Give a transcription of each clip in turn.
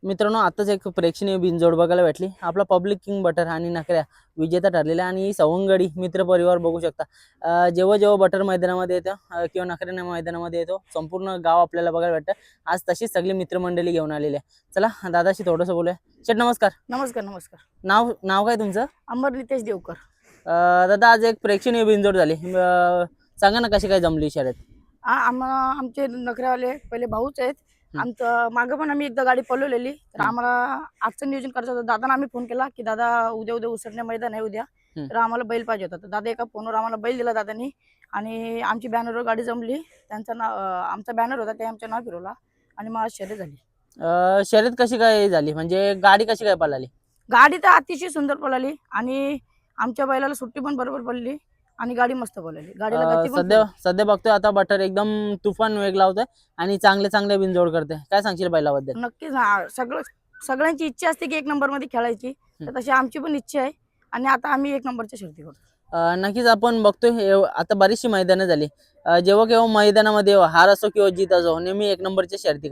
मित्रांनो, आताच एक प्रेक्षणीय बिनजोड बघायला भेटली. आपला पब्लिक किंग बटर आणि नखऱ्या विजेता ठरलेला आणि ही सवंगडी मित्र परिवार बघू शकता. जेव्हा जेव्हा बटर मैदानामध्ये येतं किंवा नखऱ्या मैदानामध्ये येतो, संपूर्ण गाव आपल्याला बघायला भेटतं. आज तशीच सगळी मित्रमंडळी घेऊन आलेली आहे. चला दादाशी थोडंसं बोलूया. शेठ नमस्कार. नमस्कार नमस्कार. नाव नाव काय तुमचं? अंबर नितेश देवकर. दादा, आज एक प्रेक्षणीय बिनजोड झाली. सांगा ना कशी काय जमली शर्यत? आमचे नखऱ्यावाले पहिले भाऊच आहेत. आमचं मागं पण आम्ही एकदा गाडी पळवलेली, तर आम्हाला आजचं नियोजन करायचं होतं. दादांना आम्ही फोन केला की दादा उद्या उद्या उसरणे मैदान आहे उद्या, तर आम्हाला बैल पाहिजे होता. तर दादा एका फोनवर आम्हाला बैल दिला दादांनी आणि आमची बॅनरवर गाडी जमली. त्यांचं नाव आमचा बॅनर होता, ते आमचं नाव फिरवला आणि मग आज शर्यत झाली. शर्यत कशी काय झाली, म्हणजे गाडी कशी काय पळाली? गाडी तर अतिशय सुंदर पळाली आणि आमच्या बैलाला सुट्टी पण बरोबर पडली आणि गाडी मस्त पळाली. गाडीला गती पण सध्या सध्या बघतोय आता बटर एकदम तुफान वेग लावतोय आणि चांगले चांगले बिनजोड करते. काय सांगशील बैलाबद्दल? नक्कीच सगळ्यांची इच्छा असते की एक नंबर मध्ये खेळायची, तर तशी आमची पण इच्छा आहे आणि आता आम्ही एक नंबरच्या शर्ती करतो. नक्कीच आपण बघतोय आता बरीचशी मैदानं झाली. जेव्हा केव्हा मैदानामध्ये हार असो किंवा जीत असो, नेहमी एक नंबरच्या शर्ती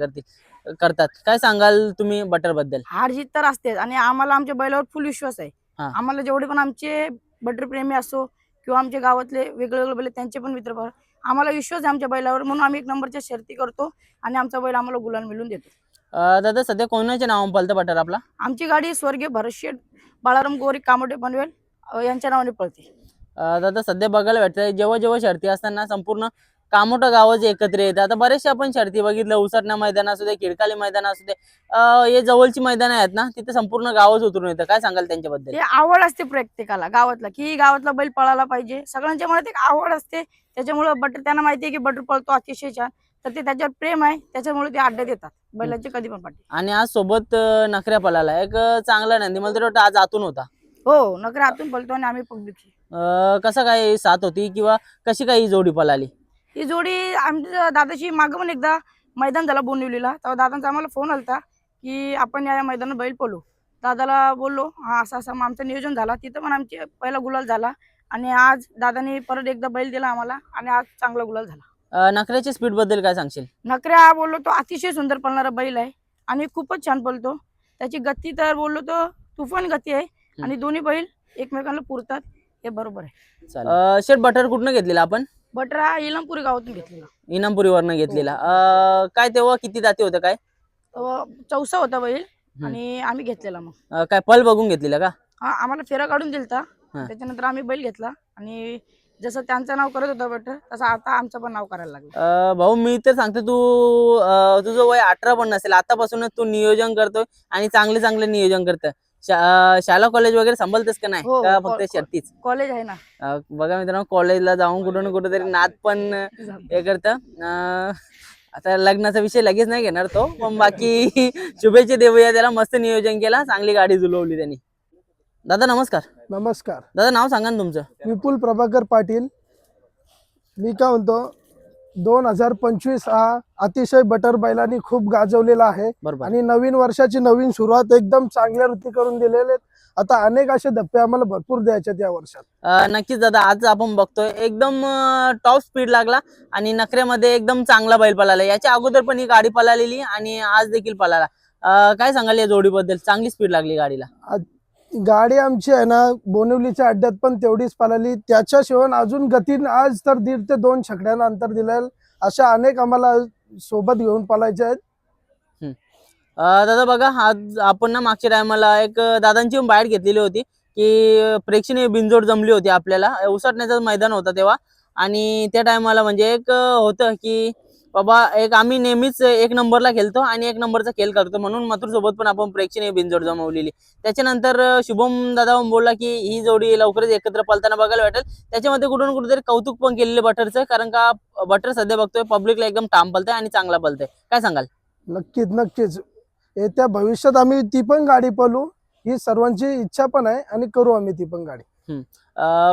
करतात. काय सांगाल तुम्ही बटर बद्दल? हार जीत तर असतेच आणि आम्हाला आमच्या बैलावर फुल विश्वास आहे. हा. आम्हाला जेवढे पण आमचे बटर प्रेमी असो किंवा आमच्या गावातले वेगवेगळे बैल त्यांचे पण मित्र आम्हाला विश्वास आहे आमच्या बैलावर, म्हणून आम्ही एक नंबरच्या शर्ती करतो आणि आमचा बैल आम्हाला गुलाल मिळून देतो. दादा, सध्या कोणाच्या नावाने पळतं बटर आपला? आमची गाडी स्वर्गीय भरतशेठ बाळाराम गोरी कामोटे पनवेल यांच्या नावाने पळते. दादा, सध्या बघायला भेटतंय जेव्हा जेव्हा शर्ती असताना संपूर्ण कामोठा गावच एकत्र येतं. आता बरेचसे आपण शर्ती बघितलं, उसरण्या मैदान असू दे, खिडकाली मैदान असू दे, हे जवळची मैदान आहेत ना, तिथे संपूर्ण गावच उतरून येतं. काय सांगाल त्यांच्याबद्दल? ते आवड असते प्रत्येकाला गावातला, की गावातला बैल पळायला पाहिजे. सगळ्यांच्या मनात एक आवड असते, त्याच्यामुळे बटर त्यांना माहिती आहे की बटर पळतो अतिशय छान, तर ते त्याच्यावर प्रेम आहे, त्याच्यामुळे ते अड्डे देतात बैलांचे कधी पण पाठी. आणि आज सोबत नखऱ्या पळाला एक चांगला नंदी, मला तर वाटतं आज आतून होता. हो, नखरे आतून पळतो आणि आम्ही पब्लिक. कसं काय साथ होती किंवा कशी काय ही जोडी पळाली? ही जोडी आमच्या दादाशी मागं पण एकदा मैदान झाला बोनिवलीला, तेव्हा दादांचा आम्हाला फोन आलता की आपण या मैदानात बैल पळू. दादाला बोललो हा असं असं, मग आमचं नियोजन झाला. तिथं पण आमचे पहिला गुलाल झाला आणि आज दादानी परत एकदा बैल दिला आम्हाला आणि आज चांगला गुलाल झाला. नखऱ्याच्या स्पीड बद्दल काय सांगशील? नखऱ्या बोललो तो अतिशय सुंदर पळणारा बैल आहे आणि खूपच छान पळतो. त्याची गती तर बोललो तो तुफान गती आहे आणि दोन्ही बैल एकमेकांना पुरतात, हे बरोबर आहे. शेट, बटर कुठनं घेतलेला आपण? बटर हा इलमपुरी गावातून घेतलेला. इनामपुरीवरनं घेतलेला. काय तेव्हा किती जाती होतं काय? चौसा होता बैल आणि आम्ही घेतलेला. मग काय पल बघून घेतलेला का? हा, आम्हाला फेरा काढून दिलता, त्याच्यानंतर आम्ही बैल घेतला आणि जसं त्यांचं नाव करत होतं बटर, तसं आता आमचं पण नाव करायला लागलं. भाऊ, मी तर सांगतो तुझं वय 18 पण नसेल, आतापासूनच तू नियोजन करतोय आणि चांगले चांगले नियोजन करतोय. शाळा कॉलेज वगैरे संभलतेस का नाही, हो, का फक्त शर्तीच? कॉलेज आहे ना. बघा मित्रांनो, कॉलेजला जाऊन कुठं ना कुठं तरी नाद पण हे करतं. आता लग्नाचा विषय लगेच नाही घेणार तो, पण बाकी शुभेच्छा देऊया त्याला. मस्त नियोजन केला, चांगली गाडी जुलवली त्यांनी. दादा नमस्कार. नमस्कार. दादा, नाव सांगा ना तुमचं? विपुल प्रभाकर पाटील. मी काय म्हणतो, 2025 हा अतिशय बटर बैलांनी खूप गाजवलेला आहे बरोबर. आणि नवीन वर्षाची नवीन सुरुवात एकदम चांगल्या रीती करून दिलेले आहेत. आता अनेक असे धप्पे आम्हाला भरपूर द्यायचे या वर्षात. नक्कीच दादा, आज आपण बघतोय एकदम टॉप स्पीड लागला आणि नखऱ्यामध्ये एकदम चांगला बैल पळाला. याच्या अगोदर पण ही गाडी पळालेली आणि आज देखील पळाला. काय सांगाल या जोडीबद्दल? चांगली स्पीड लागली गाडीला. गाडी आमची आहे ना, बोनिवलीच्या अड्ड्यात पण तेवढीच पळाली. त्याच्याशिवाय अजून गतीने आज तर 1.5 ते 2 छकड्यांना अंतर दिलेलं. अशा अनेक आम्हाला सोबत घेऊन पळायचे आहेत. दादा बघा, आज आपण ना मागच्या टायमाला एक दादांची बाहेर घेतलेली होती की प्रेक्षणीय बिनजोड जमली होती आपल्याला. उसटण्याचं मैदान होतं तेव्हा, आणि त्या टायमाला म्हणजे एक होतं की बाबा एक आम्ही नेहमीच एक नंबरला खेळतो आणि एक नंबरचा खेळ करतो, म्हणून मथुर सोबत पण आपण प्रेक्षणीय बिनजोड जमवलेली. त्याच्यानंतर शुभम दादा बोलला की ही जोडी लवकरच एकत्र पळताना बघायला भेटेल. त्याच्यामध्ये कुठून कुठेतरी कौतुक पण केलेलं बटरचं, कारण का बटर सध्या बघतोय पब्लिकला एकदम ठाम पळतंय आणि चांगला पळतंय. काय सांगाल? नक्कीच नक्कीच येत्या भविष्यात आम्ही ती पण गाडी पळू, ही सर्वांची इच्छा पण आहे आणि करू आम्ही ती पण गाडी.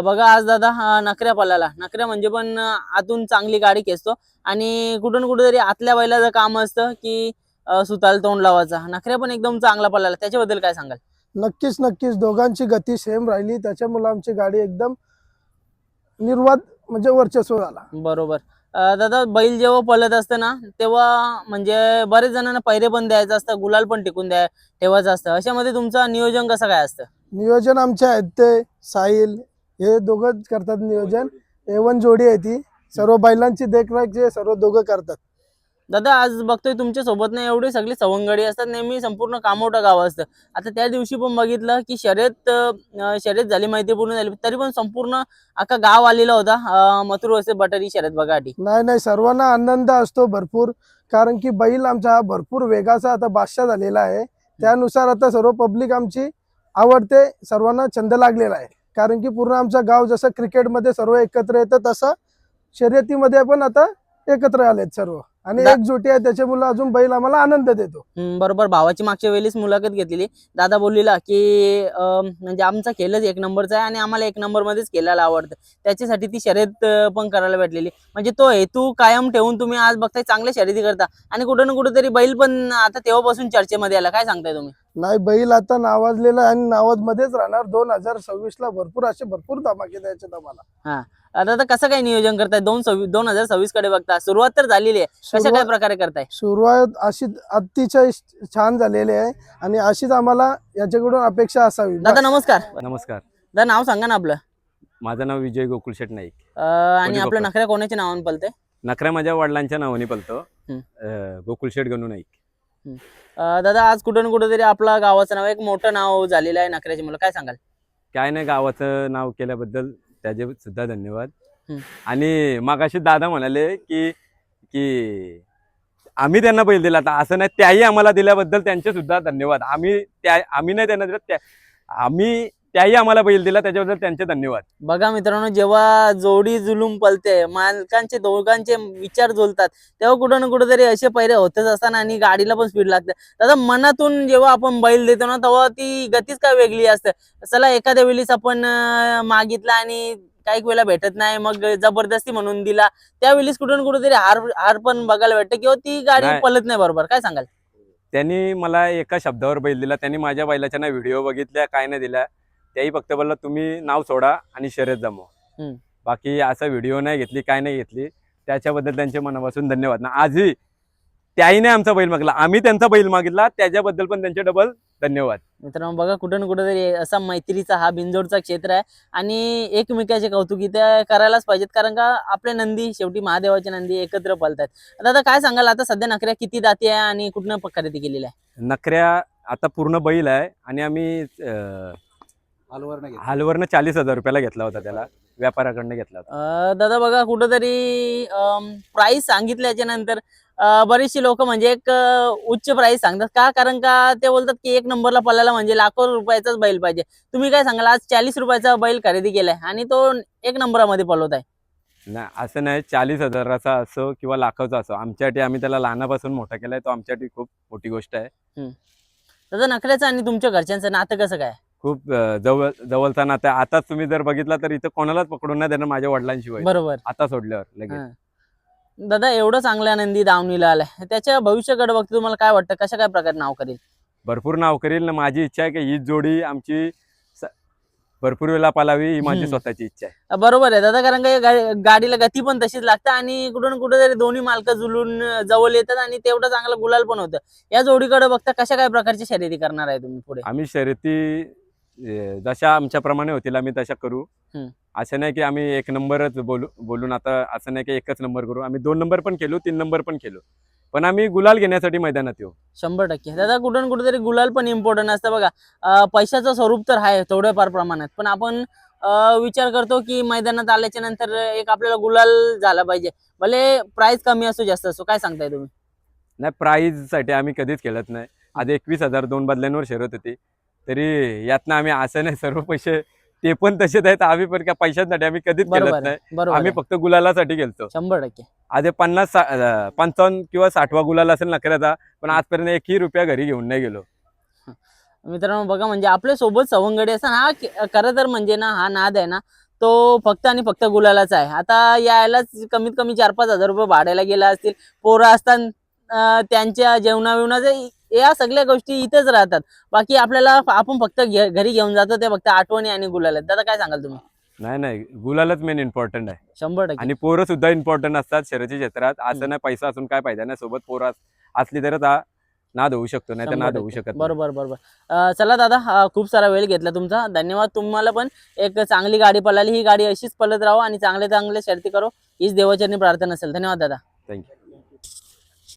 बघा, आज दादा हा नखऱ्या पळाला. नखऱ्या म्हणजे पण आतून चांगली गाडी खेचतो आणि कुठून कुठेतरी आतल्या बैलाचं काम असतं की सुताल तोंड लावायचा. नखऱ्या पण एकदम चांगला पळाला, त्याच्याबद्दल काय सांगाल? नक्कीच नक्कीच दोघांची गती सेम राहिली, त्याच्यामुळे आमची गाडी एकदम निर्वाद म्हणजे वर्चस्व झाला. बरोबर. दादा बैल जेव्हा पळत असतं ना तेव्हा म्हणजे बरेच जणांना पैरे पण द्यायचं असतं, गुलाल पण टिकून ठेवायचं असतं. अशामध्ये तुमचं नियोजन कसं काय असतं? नियोजन आमचे आहेत ते साहिल हे दोघं करतात नियोजन. A1 जोडी आहे ती. सर्व बैलांची देखरेख जे सर्व दोघं करतात. दादा आज बघतोय तुमच्या सोबत ना एवढी सगळी सवंगडी असतात, नेहमी संपूर्ण कामोठं गाव असतं. आता त्या दिवशी पण बघितलं की शर्यत झाली, मैत्रीपूर्ण झाली, तरी पण संपूर्ण अख्खा गाव आलेला होता मथुर वर्सेस बटारी शर्यत बघासाठी. नाही नाही, सर्वांना आनंद असतो भरपूर, कारण की बैल आमचा हा भरपूर वेगाचा आता बादशाह झालेला आहे. त्यानुसार आता सर्व पब्लिक आमची आवडते, सर्वांना छंद लागलेला आहे. कारण की पूर्ण आमचा गाव जसं क्रिकेटमध्ये सर्व एकत्र येतं तसं शर्यतीमध्ये पण आता एकत्र आलेत सर्व, आणि एकजुटी आहे, त्याच्यामुळे अजून बैल आम्हाला आनंद देतो. बरोबर. भावाची मागच्या वेळेस मुलाखत घेतलेली, दादा बोललेला की म्हणजे आमचा खेळच एक नंबरचा आहे आणि आम्हाला एक नंबर मध्येच खेळायला आवडतं, त्याच्यासाठी ती शर्यत पण करायला भेटलेली. म्हणजे तो हेतू कायम ठेवून तुम्ही आज बघताय चांगल्या शर्यती करता आणि कुठं ना कुठेतरी बैल पण आता तेव्हापासून चर्चेमध्ये आला. काय सांगताय तुम्ही? नाही, बैल आता नावाजलेला आहे आणि नावाजमध्येच राहणार. 2026 भरपूर धमाके द्यायचे आम्हाला. आता कसं काय नियोजन करताय? 2026 कडे बघता, सुरुवात तर झालेली आहे, कशा काय प्रकारे करताय? सुरुवात अशी अतिशय छान झालेली आहे आणि अशीच आम्हाला याच्याकडून अपेक्षा असावी. दादा नमस्कार. नमस्कार. दादा नाव सांगा ना आपलं. माझं नाव विजय गोकुळ शेट नाईक. आणि आपलं कोल्हापूर. नखऱ्या कोणाच्या नावाने पलतंय? नखऱ्या माझ्या वडिलांच्या नावाने पलतो. गोकुळ शेट गणू नाईक. दादा आज कुठं ना कुठेतरी आपला गावाचं नाव एक मोठं नाव झालेलं आहे नखऱ्याची मुलं, काय सांगाल? काय नाही, गावाचं नाव केल्याबद्दल त्याचे सुद्धा धन्यवाद. हम्म. आणि मगाशी दादा म्हणाले की की आम्ही त्यांना बैल दिला, तर असं नाही, त्याही आम्हाला दिल्याबद्दल त्यांचे सुद्धा धन्यवाद. आम्ही नाही त्यांना दिला, त्याही आम्हाला बैल दिला, त्याच्याबद्दल त्यांचे धन्यवाद. बघा मित्रांनो, जेव्हा जोडी जुलूम पलते, मालकांचे दोघांचे विचार जुलतात, तेव्हा कुठं ना कुठेतरी असे पैरे होतच असताना आणि गाडीला पण स्पीड लागते. दादा मनातून जेव्हा आपण बैल देतो ना तेव्हा ती गतीच काय वेगळी असते. चला एखाद्या वेळेस आपण मागितला आणि काही वेळेला भेटत नाही, मग जबरदस्ती म्हणून दिला, त्यावेळेस कुठं ना कुठेतरी हार पण बघायला भेटते किंवा ती गाडी नाही. पलत नाही बरोबर. काय सांगाल? त्यांनी मला एका शब्दावर बैल दिला. त्यांनी माझ्या बैलाच्या ना व्हिडिओ बघितल्या, काय नाही दिल्या. त्याही फक्त बोलला तुम्ही नाव सोडा आणि शर्यत जमवा. बाकी असा व्हिडिओ नाही घेतली, काय नाही घेतली. त्याच्याबद्दल त्यांचे मनापासून धन्यवाद. ना आजही त्याहीने आमचा बैल मागितला, आम्ही त्यांचा बैल मागितला, त्याच्याबद्दल पण त्यांचे डबल धन्यवाद. मित्रांनो बघा, कुठं ना कुठेतरी असा मैत्रीचा हा बिनजोडचा क्षेत्र आहे आणि एकमेकाचे कौतुक इथे करायलाच पाहिजेत, कारण का आपले नंदी शेवटी महादेवाचे नंदी एकत्र पळतात. दादा काय सांगाल, आता सध्या नखऱ्या किती दाती आहे आणि कुठनं खरेदी केलेली आहे? नखऱ्या आता पूर्ण बैल आहे आणि आम्ही हलवरनं 40,000 रुपयाला घेतला होता, त्याला व्यापाऱ्याकडनं घेतला होता. दादा बघा, कुठंतरी प्राइस सांगितल्याच्या नंतर बरीचशी लोक म्हणजे एक उच्च प्राइस सांगतात का, कारण का ते बोलतात की एक नंबरला पळायला म्हणजे लाखो रुपयाचाच बैल पाहिजे. तुम्ही काय सांगाल, आज 40 रुपयाचा बैल खरेदी केलाय आणि तो एक नंबरामध्ये पळवत आहे? नाही, असं नाही, 40,000चा असो किंवा लाखाचा असो, आमच्यासाठी आम्ही त्याला लहानापासून मोठा केलाय, तो आमच्यासाठी खूप मोठी गोष्ट आहे. दादा नखऱ्याचं आणि तुमच्या घरच्यांचं नातं कसं काय? खूप जवळचा नातं आहे. आता तुम्ही जर बघितला तर इथं कोणालाच पकडून नाही देणार माझ्या वडिलांशिवाय, बरोबर. आता सोडल्यावर लगेच. दादा एवढं चांगल्या नंदी दावणीला आलाय, त्याच्या भविष्याकडे बघते तुम्हाला काय वाटतं, कशा काय प्रकारे नाव करेल? भरपूर नाव करील ना. माझी इच्छा आहे की ही जोडी आमची भरपूर वेळा पालावी, ही माझी स्वतःची इच्छा आहे. बरोबर आहे दादा, कारण का गाडीला गती पण तशीच लागते आणि कुठं ना कुठेतरी दोन्ही मालक जुलून जवळ येतात आणि तेवढं चांगलं गुलाल पण होतं. या जोडीकडे बघता कशा काय प्रकारची शर्यती करणार आहे तुम्ही पुढे? आम्ही शर्यती जशा आमच्या प्रमाणे होतील आम्ही तशा करू. असं नाही की आम्ही एक नंबरच बोलून आता असं नाही की एकच नंबर करू. आम्ही 2 नंबर पण केलो, 3 नंबर पण केलो, पण आम्ही गुलाल घेण्यासाठी मैदानात येऊ. 100% दादा, कुठं ना कुठेतरी गुलाल पण इम्पॉर्टंट असतं. बघा पैशाचं स्वरूप तर आहे थोड्याफार प्रमाणात, पण आपण विचार करतो की मैदानात आल्याच्या नंतर एक आपल्याला गुलाल झाला पाहिजे, भले प्राइस कमी असो जास्त असो. काय सांगताय तुम्ही? नाही, प्राईज साठी आम्ही कधीच खेळत नाही. आज 21,000 2 बदल्यांवर शर्यत होती, तरी यातनं आम्ही असं नाही सर्व पैसे ते पण तसेच आहेत, आम्ही पण काय पैशांसाठी आम्ही कधीच खेळत नाही. आम्ही फक्त गुलालासाठी खेळतो. 100%. आज 55 किंवा 60वा गुलाल असेल नखऱ्याचा, पण आजपर्यंत एकही रुपया घरी घेऊन नाही गेलो. मित्रांनो बघा, म्हणजे आपल्या सोबत सवंगडी असताना हा खरं तर म्हणजे ना हा नाद आहे ना तो फक्त आणि फक्त गुलालाचा आहे. आता यायलाच कमीत कमी 4-5 हजार रुपये भाड्याला गेला असतील, पोरं असताना त्यांच्या जेवणाविवणाचे या सगळ्या गोष्टी इथेच राहतात. बाकी आपल्याला आपण फक्त घरी घेऊन जातो ते फक्त आठवणी आणि गुलाल. दादा काय सांगाल तुम्ही? नाही नाही, गुलालच मेन इम्पॉर्टंट आहे. 100%. आणि पोरं सुद्धा इम्पॉर्टंट असतात शर्यती क्षेत्रात. असं नाही पैसा असून काय फायदा नाही, सोबत पोरं असली तरच हा नाद होऊ शकतो, नाही तर नाद होऊ 100%. शकत नाही. बरोबर बरोबर. चला दादा, खूप सारा वेळ घेतला तुमचा, धन्यवाद. तुम्हाला पण एक चांगली गाडी पळाली, ही गाडी अशीच पळत राहो आणि चांगले चांगले शर्ती करो, हीच देवाचरणी प्रार्थना असेल. धन्यवाद दादा. थँक्यू.